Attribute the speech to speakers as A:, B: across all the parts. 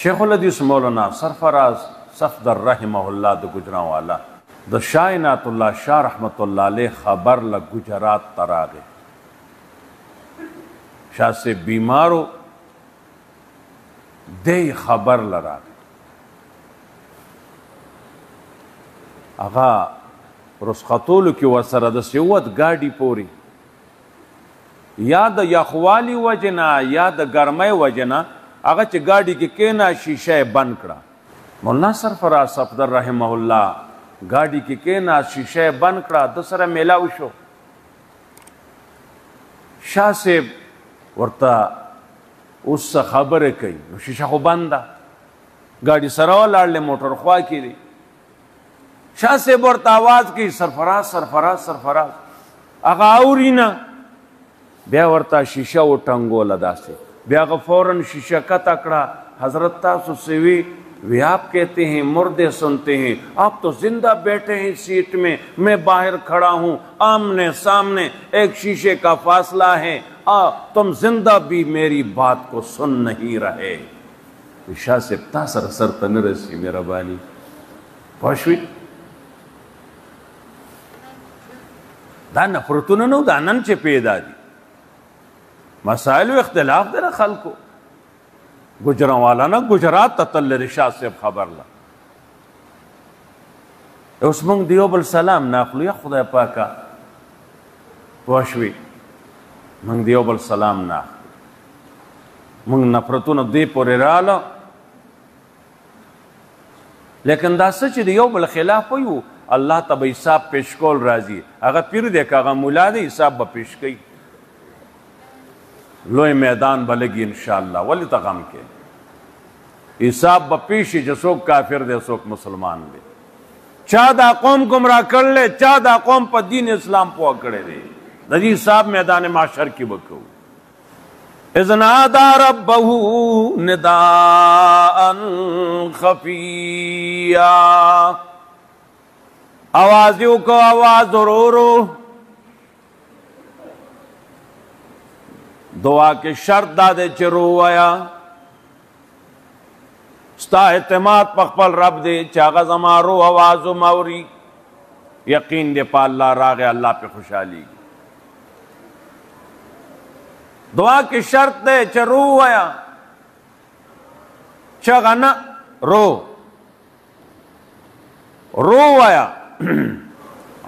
A: شیخ الحدیث مولانا سرفراز صفدر رحمه الله د گجران والا د شاه عنایت الله شاه رحمت الله علیه خبر له گجرات تراغه شاه سے بیمارو دی خبر لراغه اغا رسخطولو کی ورسره د سیوت گاډي پوری یا د یخوالی وجنا یا د ګرمۍ وجنا هغه چې گاډي کې کینا شیشه بند کړه مولانا سرفراز صفدر رحمه الله گاډي کې کینا شیشه بند کړه د سره میلاو شو شاه صاحب ورته اوس خبره کوي نو شیشه خو بنده گاډي سره ولاړل موټر خوا کړي شاه صاحب ورته आवाज کوي سرفراز سرفراز سرفراز هغه اورینا بیا ورته شیشه وټنګوله داسې بیا هغه فوراً شیشه کته کړه حضرت تاسو سے وی آپ کہتے ہیں مردے سنتے ہیں آپ تو زندہ بیٹھے ہیں سیٹ میں باہر کھڑا ہوں آمنے سامنے ایک شیشے کا فاصلہ ہے تم زندہ بھی میری بات کو سن نہیں رہے شاہ صاحب تا سره سر ته نه رسي مهرباني پوه شوې دا نفرتونه نو دا نن چې پیدا دي مسائل و اختلاف دی خلکو گجران والا نه گجرات ته تللی شاه صاحب خبر له اوس موږ د یو بل سلام نه اخلو یا خدای پاکه پوه شوې موږ د یو بل سلام نه اخلو موږ نفرتونه دې پورې راله لیکن دا څه چې د یو بل خلاف وي الله ته به حساب پیش کول راځي هغه پیر دی که هغه ملا دی حساب به پیش کوي لوی میدان به لګي انشاءالله ولې ته غم کې حساب به پیش شي چې څوک کافر دی څوک مسلمان دی چا دا قوم گمراه کړلی چا دا قوم په دین اسلام پوه کړی دی د دې حساب میدان محشر کې به کوو اذ نادى ربه نداء خفيا آواز یو کو آواز ضرورو دعا کے شرط دادے چرو آیا ستا اعتماد پخپل رب دے چاگا زمارو آوازو موری یقین دے پا اللہ راغے اللہ پہ خوشحالی گی دعا کے شرط دے چرو آیا چاگا نا رو آیا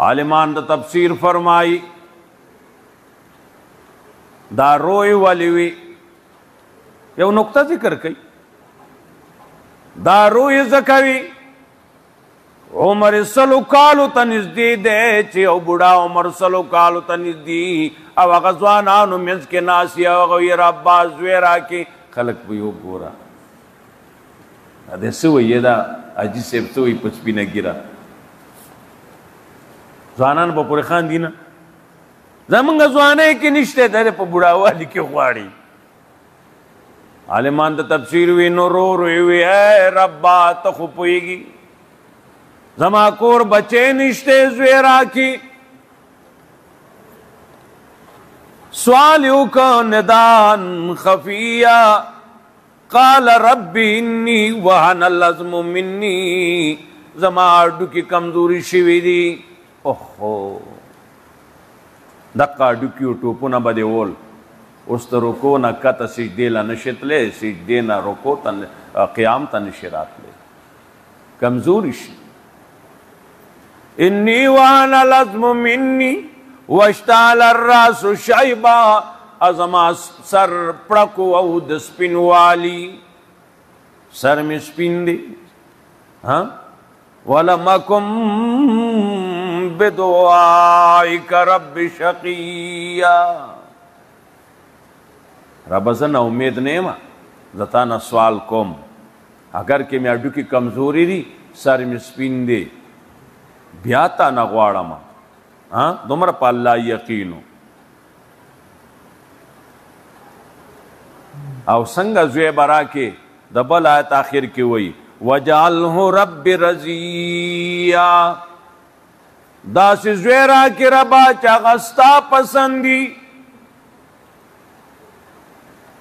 A: عالمان دا تفسیر فرمائی دا روی والی وی یو نقطہ ذکر کئی دا روی زکوی عمر سلو کالو تا نزدی دے چی او بڑا عمر سلو کالو تا نزدی او غزوانانو منز کے ناسی او غویر عباس زویرہ کی خلق بیو گورا دے سوئی یہ دا عجی سیب سوئی پچ بھی نگیرہ زوانان با پوری خان دینا زمانگا زوانے کی نشتے دے پا بڑاوالی کی غواڑی عالمان دا تفسیر وی نو رو روی وی اے ربا تخوپوئی گی زمان کور بچے نشتے زویرہ کی سوالیو کا ندان خفیہ قال ربی انی وحن اللزم منی زمان اردو کی کمزوری شوی دی اوہو دقا ډوکیو ټوپونه به دې ول اوس د رکو نه کته سجدې له نشي تللی سجدې نه رکو ته قیام ته نشي راتلی کمزوري شي انی وهن العظم مني واشتعل الراس شیبا زما سر پړکو او د سپینوالي سر مې سپین دی ولم اکن بدعائک رب شقیا رب زنا امید نیما زتانا سوال کوم اگر که می اڈو کی کمزوری دی سر می سپین دی بیاتا نغوارما دمر پا اللہ یقینو او سنگا زوی برا کے دبل آیت آخر کی وئی وَجَعَلْهُ رَبِّ رَزِيًّا دا سی زویرہ کی ربا چاگستا پسندی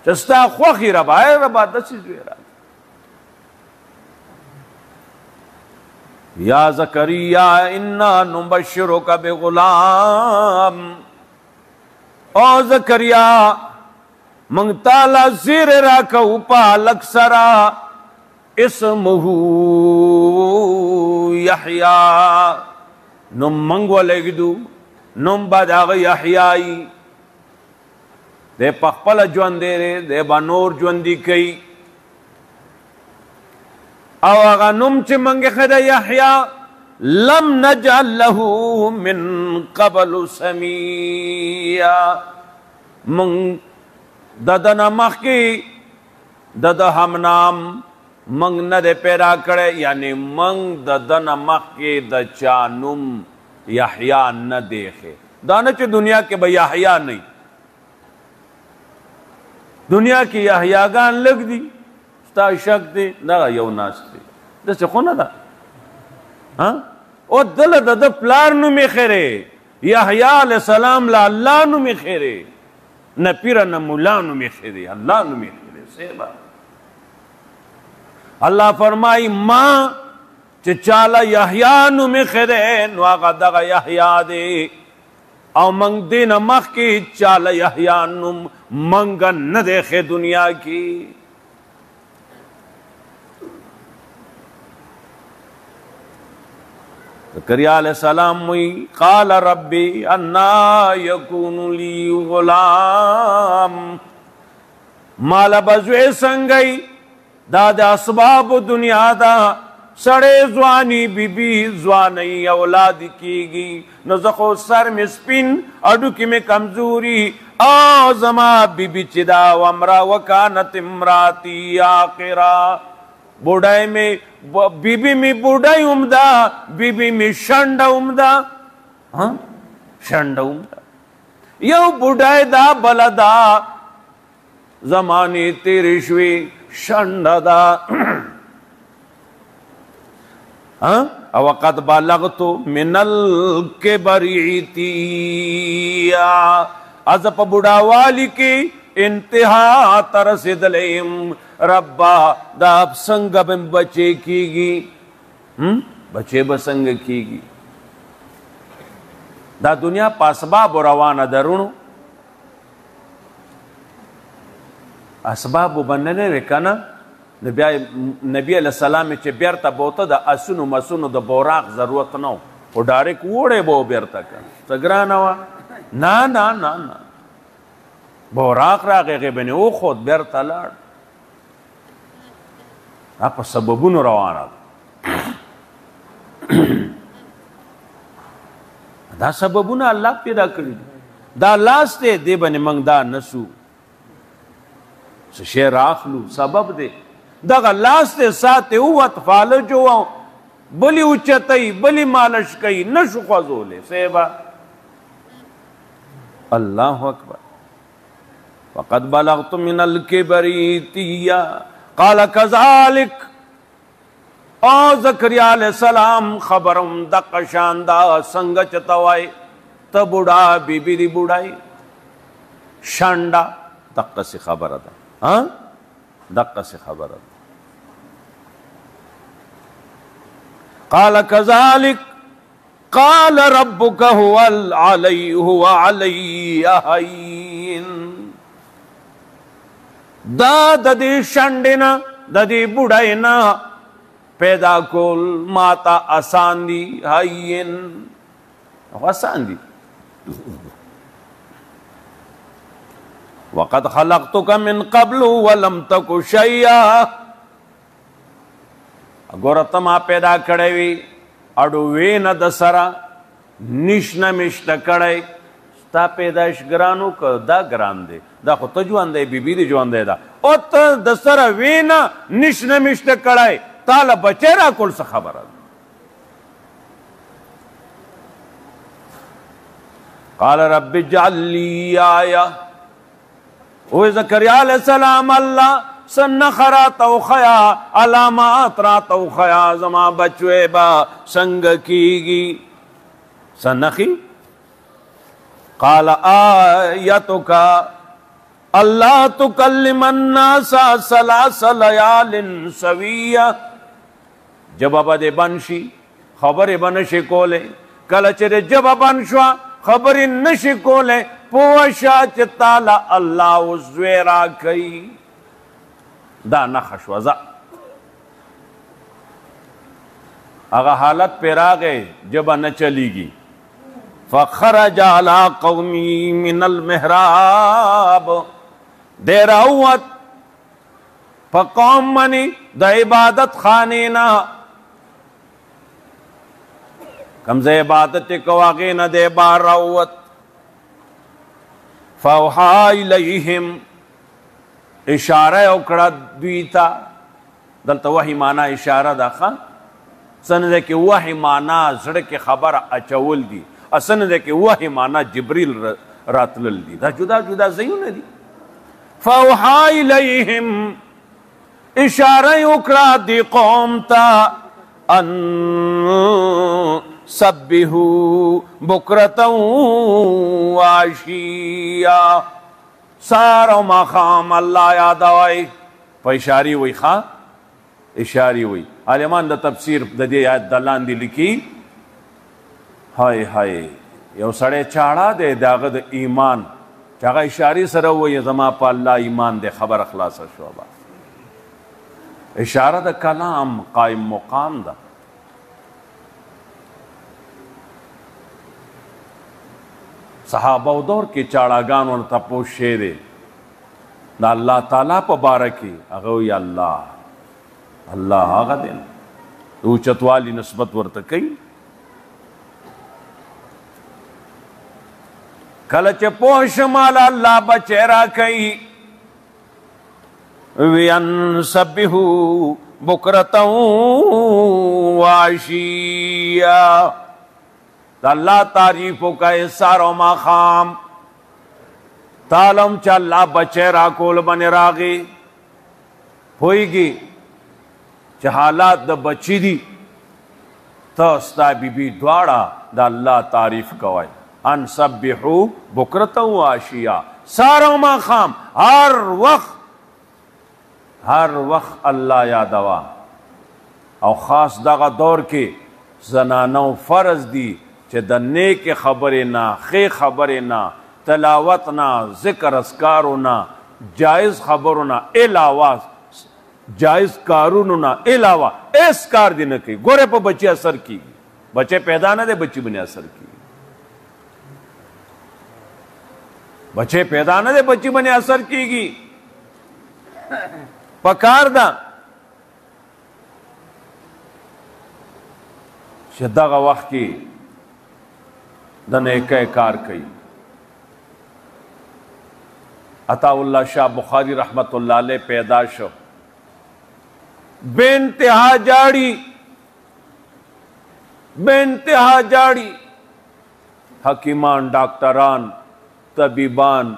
A: چستا خوخی ربا ہے ربا دا سی زویرہ یا زکریا انا نبشرک بغلام، او زکریا منگ تالا زیر راکو پالک سرا اسمه یحییٰ، نم منگو لگدو نم بعد آغا یحیائی دے پخپل جوان دے رے دے با نور جوان دی کئی او آغا نم چی منگ خدا یحیاء لم نجعل له من قبل سمیع، منگ ددنا مخ کی دد ہم نام منگ ندے پیدا کرے، یعنی منگ ددنا مخ کی د چانم یحیاء نہ دیکھے، دانا چی دنیا کے با یحیاء نہیں، دنیا کی یحیاء گان لگ دی ستا شک دی نگا یو ناس دی دس خونه دا او دل د پلار نومی خیره یحیاء علیہ السلام لا اللہ نومی خیره نہ پیر نہ مولا نومی خیره اللہ نومی خیره سیبا اللہ فرمائی ماں چه چالا یحیاء نومی خیره نو آقا دغا یحیاء دے او منگ دین مخ کی چالا یحیاء نوم منگا نہ دیکھے دنیا کی. زکریا علیہ السلام ہوئی قال ربی انا یکون لی غلام، مالا بزوے سنگئی داد اسباب دنیا دا سڑے زوانی بی بی زوانی اولاد کی گی نزخو سر میں سپین اڈو کی میں کمزوری آزما بی بی چدا ومرا وکانت امراتی آقرا، بوڑھائی میں بی بی میں بوڑھائی امدہ بی بی میں شنڈ امدہ شنڈ امدہ یو بوڑھائی دا بلدا زمانی تیری شوی شنڈ دا وقد بلغت من الکبر عتیا، از پا بڑاوالی کی انتہا ترسد لیم ربا دا سنگ بم بچے کی گی بچے بسنگ کی گی دا دنیا پاسباب روانہ درونو اسباب بننے رکنا نبی علیہ السلام چه بیرتا بوتا دا اسونو مسونو دا بوراق ضرورت نو او ڈاریک ووڑے بو بیرتا کن سگرانوا نا نا نا نا بوراق راگے غیبنی او خود بیرتا لار اپا سببونو روانا دا سببونو اللہ پیدا کری دا لاستے دے بنی منگ دا نسو شیر آخلو سبب دے دغا لاستے ساتے اوات فالجو بلی اچتائی بلی مالش کئی نشو خوزولے سیبا اللہ اکبر وقد بلغت من الکبر عتیا قال کذالک او زکریا علیہ السلام خبرم دق شاندہ سنگ چتوائی تا بوڑا بی بی دی بوڑائی شانڈا دق سی خبر دا دقہ سے خبر ہے قال كذلك قال ربك هو علي هين، دا ددی شنڈنا ددی بڑھائنا پیدا کول ماتا آسان دی ہین آسان دی وقد خلقتك من قبل ولم تك شيئا، گورتا ما پیدا کڑے وی اڈو وین دسرا نشنا مشتا کڑے ستا پیدایش گرانو که دا گران دے دا خود تا جوان دے بی بی دی جوان دے دا او تا دسرا وین نشنا مشتا کڑے تالا بچے را کل سا خبر ہے. قال رب اجعل لی آیا، اوہ زکریا علیہ السلام اللہ سنخرات و خیا علامات رات و خیا زمان بچوے با سنگ کی گی سنخی. قال آیتکا اللہ تکلم الناس ثلاث لیال سویہ، جب ابا دے بنشی خبرې به نشي کولی کله چې ژبه بند شوه خبرې نشي کولی پوه شه چې تاله الله اوس زوی راکوي دا نښه شوه ځه هغه حالت پې راغی ژبه نه چلیږي فخرج على قومي من المحراب دی راووت په قوم منی د عبادت خانې نه کم ځای عبادت یې کو هغې نه دی بار راووت فاوحا الیهم اشاره یې وکړه دوی ته دلته وحی معنا اشاره ده ښه څه نه دی کې وحی معنا زړه کې خبره اچول دي څه نه دی کې وحی معنا جبریل راتلل دي دا جدا جدا ځایونه دي فاوحا الیهم اشاره یې وکړه دې قوم ته ان سبحوا بکرة وعشیا سار و ماخام الله یادوئ په اشاري وی ښه اشاري وی عالمان د تفسیر د دې آیت د لاندې لیکي هاي هاي یو سړی چاړه دی د هغه د ایمان چې هغه اشاري سره ووایي زما په الله ایمان دی خبره خلاصه شوه بس اشاره د کلام قائم مقام ده صحابه و دور کې چاړاګان ورته تپوس شوی دی د الله تعالی په باره کې هغه وایي الله الله هغه دی د اوچتوالي نسبت ورته کوي کله چې پوه شم الله بچی راکوي وین سبحوا بکرة وعشیا د الله تعریف وکړئ سار و ماښام تعلم چې الله بچی راکول باندې راغی پوهېږي چې حالات د بچي دي ته ستا بیبي دواړه د الله تعریف کوئ ان سبحوا بکرة وعشیا سار و ماښام هر وخت الله یادوا او خاص دغه دور کې زنانو فرض دي چې د نیکې خبرې نه ښې خبرې نه تلاوت نه ذکر اذکارو نه جایز خبرو نه علاوه جایز کارونو نه علاوه هیڅ کار دې نه کوي ګوره په بچي اثر کېږي بچی پیدا نه دی بچي باندې اثر کېږي بچی پیدا نه دی بچي باندې اثر کېږي پکار ده چې دغه وخت کې د نیکی کار کوي عطا الله شاه بخاری رحمت الله علیه پیدا شو بے انتہا جاڑی حکیمان ڈاکٹران طبیبان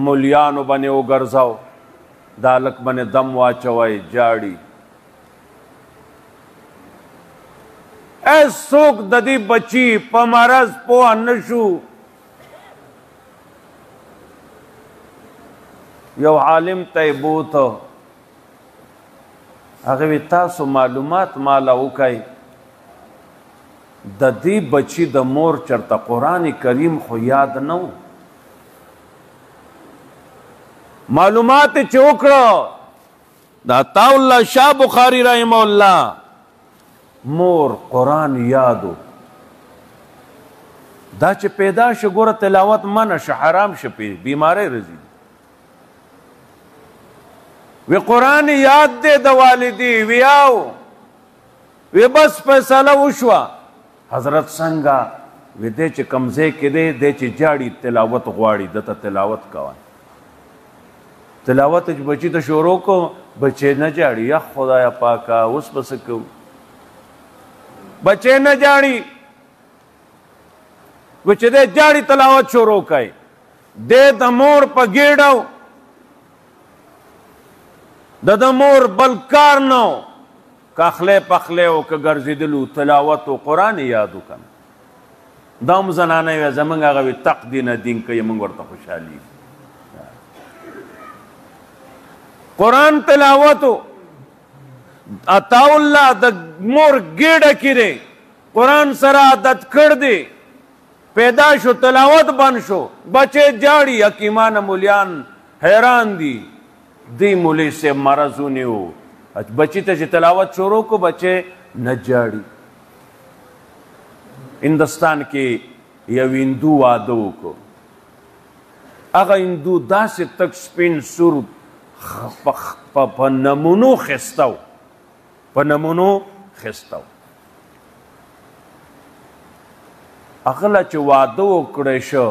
A: مولیانو بنے وګرځاو دالک بنے دم واچوي جاڑی ایسوک ددی بچی پا مرض پوه نشو یو عالم ته بوته هغه وی تاسو معلومات مالا وکای د دې بچی د مور چرته قرآن کریم خو یاد نو معلومات چوکړه دا عطا الله شاه بخاری رحمه الله مور قرآن یادو دا چې پیدا شو ګوره تلاوت منع شه حرام شه بیماری رزي وی قرآن یاد دے د والدی ویاو وی بس فیصله وشوه حضرت څنګه وی دې چې کمزې کې دی دې چې جاړي تلاوت غواړي دته تلاوت کوه تلاوت چې بچی ته شروع کو بچی نه جاړي یا خدایا پاکه اوس بس کو بچے نہ جاڑی وچ دے جاڑی تلاوت شروع کئی دے دمور پا گیڑاو دمور بلکار نو کاخلے پخلے او که گرزی دلو تلاوت و قرآن یادو کن دام زنانه وی زمنگ آغاوی تق دین دین که یمنگ ورطا خوشحالی قرآن تلاوتو عطا اللہ دا مور گیڑا کی رے قرآن سره عادت کړ دی پیدا شو تلاوت بند شو بچے جاړي حکیمان مولیان حیران دي دی مولی سے مرض ونیو بچی ته چې تلاوت شروع کو بچے نه جاړي هندوستان کې یو هندو واده وکړو هغه هندو داسې تک سپین سور په نمونو خستو په نمونو خستو هغه چې واده وکړی شو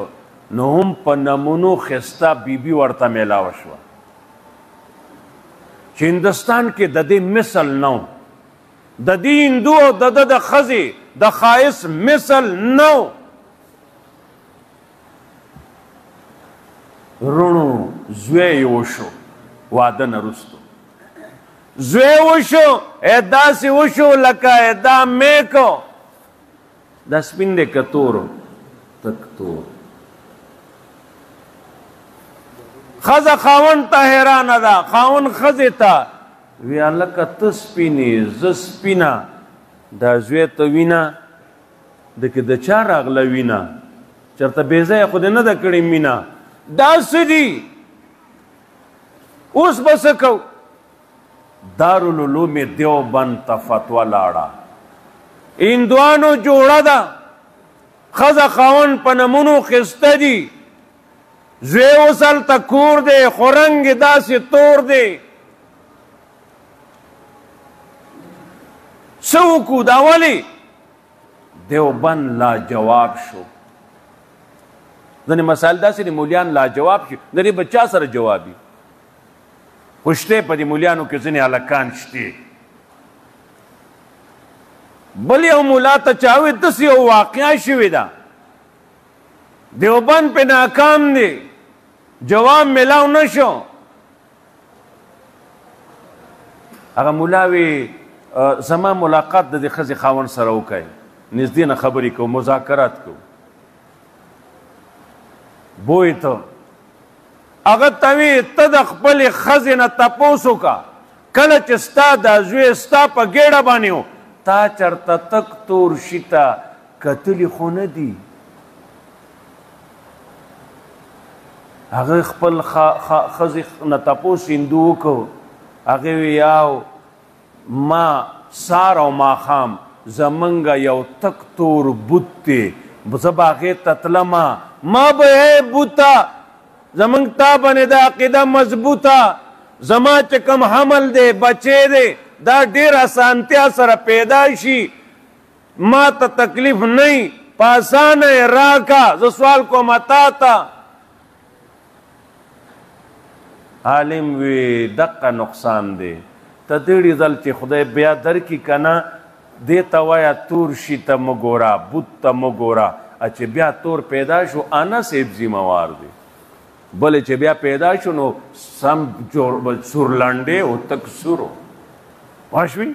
A: نو هم په نمونو خسته بیبي ورته میلاوه شوه چې هندوستان کې د دې مثل نه و د دې هندو او د ده د ښځې د ښایست مثل نه و رونو زوی یې وشو واده نه وروستو زوی وشو داسې وشو لکه دا میکو دا سپین دی که تورو تک تور ښځه خاوند ته حیرانه ده خاوند ښځې ته وی هلکه ته سپینې زه سپینه دا زوی ته وینه د کې د چا راغله وینه چېرته بې ځایه خو دې نه ده کړې مینه دا څه دي اوس به څه کوو دارالعلوم دیوبند ته فتوا لاړه هندوانو جوړه ده ښځه خاوند په نمونو ښایسته دي زوی اوس هلته کور دی خو رنګ یې داسې تور دی څه وکړو دا ولې دیوبند لاجواب شو ځینې مسایل داسې دي مولیان لاجواب شي د دې به چا سره جوابي خو شته په دې مولیانو کې ځینې هلکان شته بل یو مولا ته چاوي داسې یو واقعه شوې ده دیوبند پې ناکام دی جواب ملاو نه شو هغه مولا وی زما ملاقات د دې ښځې خاوند سره وکړئ نږدې نه خبرې کوو مذاکرات کوو بوی ته هغه ته وی ته د خپلې ښځې نه تپوس وکړه کله چې ستا دا زوی ستا په ګېډه باندې و تا چېرته تک تور شي ته کتلي خو نه دي هغه خپل ښځې نه تپوس هندو وکړو هغې وی یاو ما سار او ماښام زمونږ یو تک تور بوت دی زه به هغې ته تلمه ما به ای بوته زمونږ تا باندې د عقیده مضبوطه زما چې کوم حمل دی بچی دی دا ډېر اسانتیا سره پیدا شي ما ته تکلیف نه وي په اسانه یې راکه زه سوال کوم تا ته عالم وی دقه نقصان دی ته دېړي ځل چې خدای بیا درکړي که نه دې ته وایه تور شي ته مه ګوره بوت ته مه ګوره چې بیا تور پیدا شو انا صاحب ذمہوار دی بلې چې بیا پیدا شو نو سم سورلنډې او تک سورو پوه شوې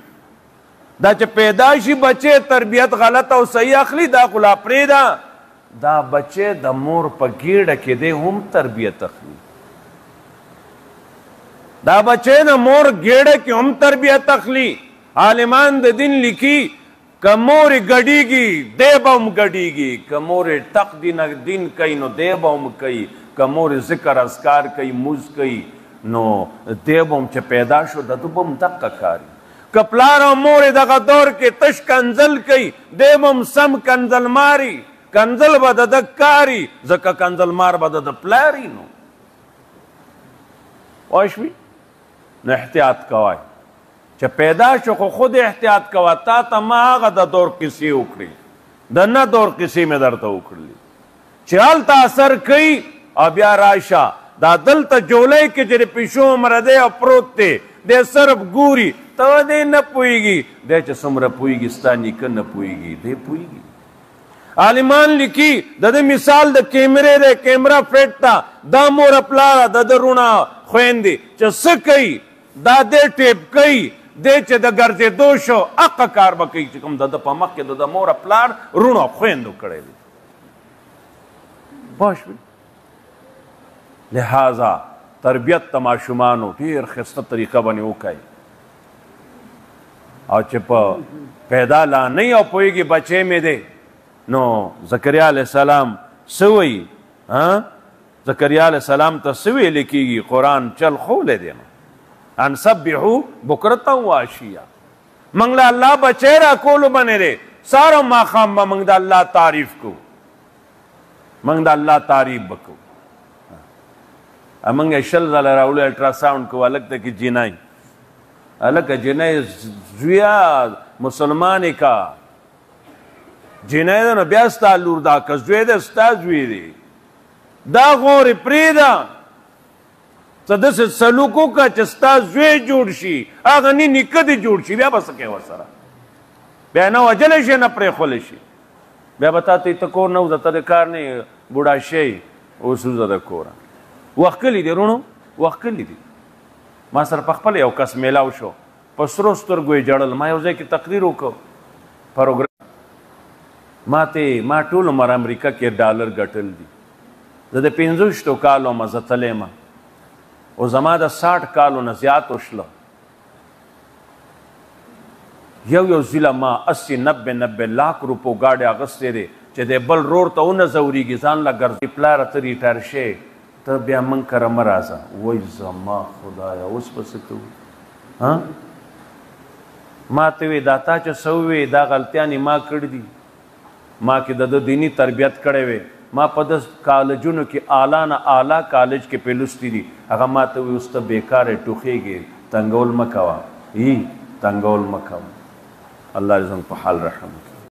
A: دا چې پیدا شي بچې تربیت غلط او صحیح اخلي دا خو لا پرېږده دا بچې د مور په ګېډه کې دی هم تربیت اخلي دا بچې د مور ګېډه کې هم تربیت اخلي عالمان د دین لیکي که مورې ګډېږي دی به هم ګډېږي که مورې ټق دین کوي نو دی به هم کوي که مورې ذکر اذکار کوي مونځ کوي نو دی به هم چې پیدا شو د ده به هم دقه کاري که پلار او مورې دغه دور کې تش کنځل کوي دی به هم سم کنځل ماري کنځل به د ده کاري ځکه کنځل مار به د ده پلاري نو پوه شوې نو احتیاط کوئ چې پیدا شو خو خود احتیاط کوه تا ته ما هغه د دور کیسې وکړې د نه دور کیسې مې درته وکړلې چې هلته اثر کوي او بیا راشه دا دلته جولۍ کې چې د پیشو عمره دی او پروت دی دی صرف ګوري ته دی نه پوهېږي دی چې څومره پوهېږي ستا نیکه نه پوهېږي دی پوهېږي عالمان لیکي د ده مثال د کیمرې دی کیمره فټ ته دا موره پلاره د ده رونه خویندې چې څه کوي دا دی ټیپ کوي دی چې د ګرځېدو شو هغه کار به کوي چې کوم د ده په مخ کې د ده موره پلار رونو خویندو کړی دی پوه شوې لہذا تربیت د ماشومانو ډېر ښایسته طریقه باندې وکړئ او چې په پیدا لا نه او پوهېږي بچی مې دی نو زکریا علیه السلام څه وایي زکریا علیه السلام ته څه ویلی کېږي قرآن چل خولی دی نو ان سبحو بکرتا و عشیا منګ له الله بچی راکولو باندې دی سهار او ماښام به موږ د الله تعریف کوو موږ د الله تعریف به کوو موږ یې 20 ځله راوړو الټراساونډ کوو هلک ته کې جینۍ هلکه جینۍ زویه مسلمانې کا جینۍ ده نو بیا ستا لور دا که زوی دی ستا زوی دی دا غورې پرېږده څه داسې سلوک وکړه چې ستا زوی جوړ شي هغه نه نیکه دې جوړ شي بیا به څه کوې ورسره بیا نه وجلی شي نه پرېښولی شي بیا به تا ته ته کور نه وځه ته د کار نه بوډا شی اوس وځه د کوره وخت کلی دی رونو وخت کلی دی ما سره په خپله یو کس میلاو شو په سرو سترګو یې ژړل ما یو ځای کې تقریر وکړ پروګرام ما ټول عمر امریکا کې ډالر ګټل دي زه د 65 کالو مه زه تلی یم او زما د 60 کالو نه زیات وشله یو ځله ما 80-90 لاک روپو ګاډی اخیستی دی چې د بل رور ته ونه ځورېږي ځان له ګرځي پلاره ته ریټایر شې ته بیا موږ کره مه راځه وایي زما خدایه اوس به څه کوو ما ته وی دا تا چې څه ووې دا غلطیانې ما کړي دي ما کې د ده دیني تربیت کړی وی ما په د کالجونو کې اعلی نه اعلی کالج کې پیلوستی دي هغه ما ته وی اوس ته بېکاره ټوخېږې تنګول مه کوه تنګول مه کوه الله دې زموږ په حال رحم وکړي